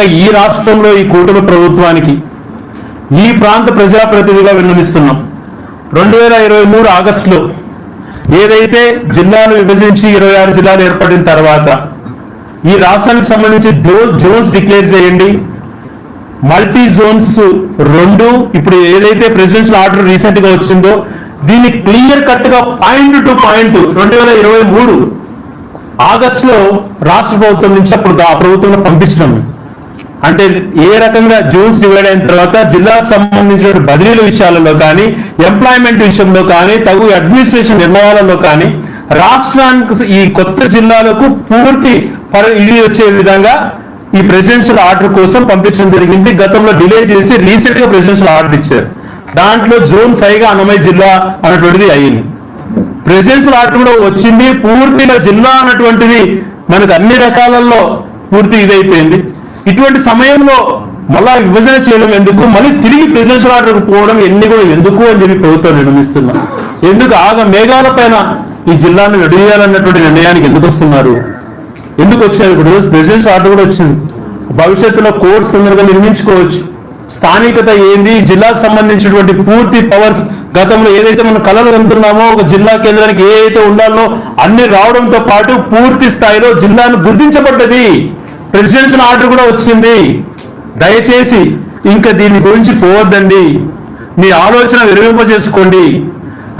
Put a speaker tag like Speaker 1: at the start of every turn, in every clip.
Speaker 1: రకంగా ఈ రాష్ట్రంలో ఈ కూటమి ప్రభుత్వానికి ఈ ప్రాంత ప్రజాప్రతినిధిగా విన్నవిస్తున్నాం. 2023 ఆగస్టులో ఏదైతే జిల్లాలు విభజించి 26 జిల్లాలు ఏర్పడిన తర్వాత ఈ రాష్ట్రానికి సంబంధించి జోన్స్ డిక్లేర్ చేయండి, మల్టీ జోన్స్ 2 ఇప్పుడు ఏదైతే ప్రెసిడెన్షియల్ ఆర్డర్ రీసెంట్ గా వచ్చిందో దీన్ని క్లియర్ కట్ గా పాయింట్ టు పాయింట్ 2023 ఆగస్టులో రాష్ట్ర ప్రభుత్వం నుంచి అప్పుడు ఆ ప్రభుత్వంలో పంపించడం. అంటే ఏ రకంగా జోన్స్ డివైడ్ అయిన తర్వాత జిల్లాకు సంబంధించిన బదిలీల విషయాలలో కానీ, ఎంప్లాయ్మెంట్ విషయంలో కానీ, తగు అడ్మినిస్ట్రేషన్ నిర్ణయాలలో కానీ రాష్ట్రానికి ఈ కొత్త జిల్లాలకు పూర్తి ఇది వచ్చే విధంగా ఈ ప్రెసిడెన్షియల్ ఆర్డర్ కోసం పంపించడం జరిగింది. గతంలో డిలే చేసి రీసెంట్ గా ప్రెసిడెన్షియల్ ఆర్డర్ ఇచ్చారు. దాంట్లో జోన్ 5 గా అన్నమయ్య జిల్లా అన్నటువంటిది అయ్యింది. ప్రెసిడెన్షియల్ ఆర్డర్ కూడా వచ్చింది. పూర్తిగా జిల్లా అన్నటువంటిది మనకు అన్ని రకాలలో పూర్తి ఇదైపోయింది. ఇటువంటి సమయంలో మళ్ళా విభజన చేయడం ఎందుకు, మళ్ళీ తిరిగి ప్రెసిడెన్షియల్ ఆర్డర్ పోవడం ఎన్ని కూడా ఎందుకు అని చెప్పి ప్రభుత్వం నిర్ణయిస్తున్నాం. ఎందుకు మేఘాల పైన ఈ జిల్లాను విడదీయాలన్నటువంటి నిర్ణయానికి ఎందుకు వస్తున్నారు, ఎందుకు వచ్చారు? ఇప్పుడు ప్రెసిడెన్షియల్ ఆర్డర్ కూడా వచ్చింది. భవిష్యత్తులో కోర్ట్స్ తొందరగా నిర్మించుకోవచ్చు. స్థానికత ఏంది, జిల్లాకు సంబంధించినటువంటి పూర్తి పవర్స్ గతంలో ఏదైతే మనం కళలు కంటున్నామో ఒక జిల్లా కేంద్రానికి ఏదైతే ఉండాలో అన్ని రావడంతో పాటు పూర్తి స్థాయిలో జిల్లాను గుర్తించబడ్డది. ప్రెసిడెన్షియల్ ఆర్డర్ కూడా వచ్చింది. దయచేసి ఇంకా దీని గురించి పోవద్దండి, మీ ఆలోచన విరమింపజేసుకోండి.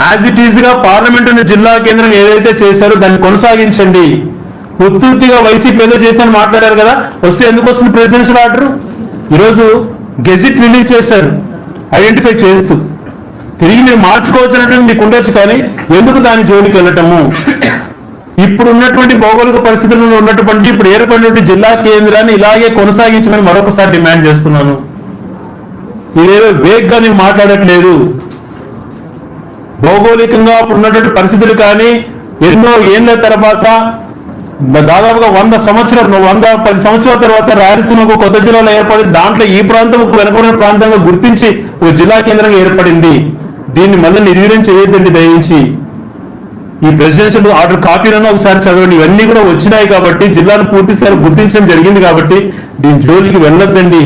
Speaker 1: యాజ్ ఇట్ ఈజ్ గా పార్లమెంటు జిల్లా కేంద్రం ఏదైతే చేశారో దాన్ని కొనసాగించండి. పూర్తిగా వైసీపీ ఏదో చేస్తానని మాట్లాడారు కదా, వస్తే ఎందుకు వస్తుంది ప్రెసిడెన్షియల్ ఆర్డర్? ఈరోజు గెజిట్ రిలీజ్ చేశారు ఐడెంటిఫై చేస్తూ. తిరిగి మీరు మార్చుకోవచ్చు అన్నట్టు మీకు ఉండొచ్చు, కానీ ఎందుకు దాని జోలికి వెళ్ళటము? ఇప్పుడు ఉన్నటువంటి భౌగోళిక పరిస్థితుల్లో ఉన్నటువంటి ఇప్పుడు ఏర్పడినటువంటి జిల్లా కేంద్రాన్ని ఇలాగే కొనసాగించమని మరొకసారి డిమాండ్ చేస్తున్నాను. ఇదేదో వేగ్గా నేను మాట్లాడట్లేదు. భౌగోళికంగా ఇప్పుడు ఉన్నటువంటి పరిస్థితులు కానీ ఎన్నో ఏళ్ల తర్వాత దాదాపుగా 110 సంవత్సరాల తర్వాత రాయలసీమకు కొత్త జిల్లాలో ఏర్పడి దాంట్లో ఈ ప్రాంతం వెనుకబడిన ప్రాంతంగా గుర్తించి ఒక జిల్లా కేంద్రంగా ఏర్పడింది. దీన్ని మళ్ళీ నిర్వీర్యం చేయొద్దండి దయించి. ఈ ప్రెసిడెన్షియల్ ఆర్డర్ కాపీలను ఒకసారి చదవండి. ఇవన్నీ కూడా వచ్చినాయి కాబట్టి జిల్లాను పూర్తి స్థాయిలో గుర్తించడం జరిగింది కాబట్టి దీని జోలికి వెళ్ళొద్దండి,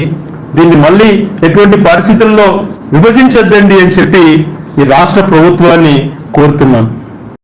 Speaker 1: దీన్ని మళ్ళీ ఎటువంటి పరిస్థితుల్లో విభజించొద్దండి అని చెప్పి ఈ రాష్ట్ర ప్రభుత్వాన్ని కోరుతున్నాను.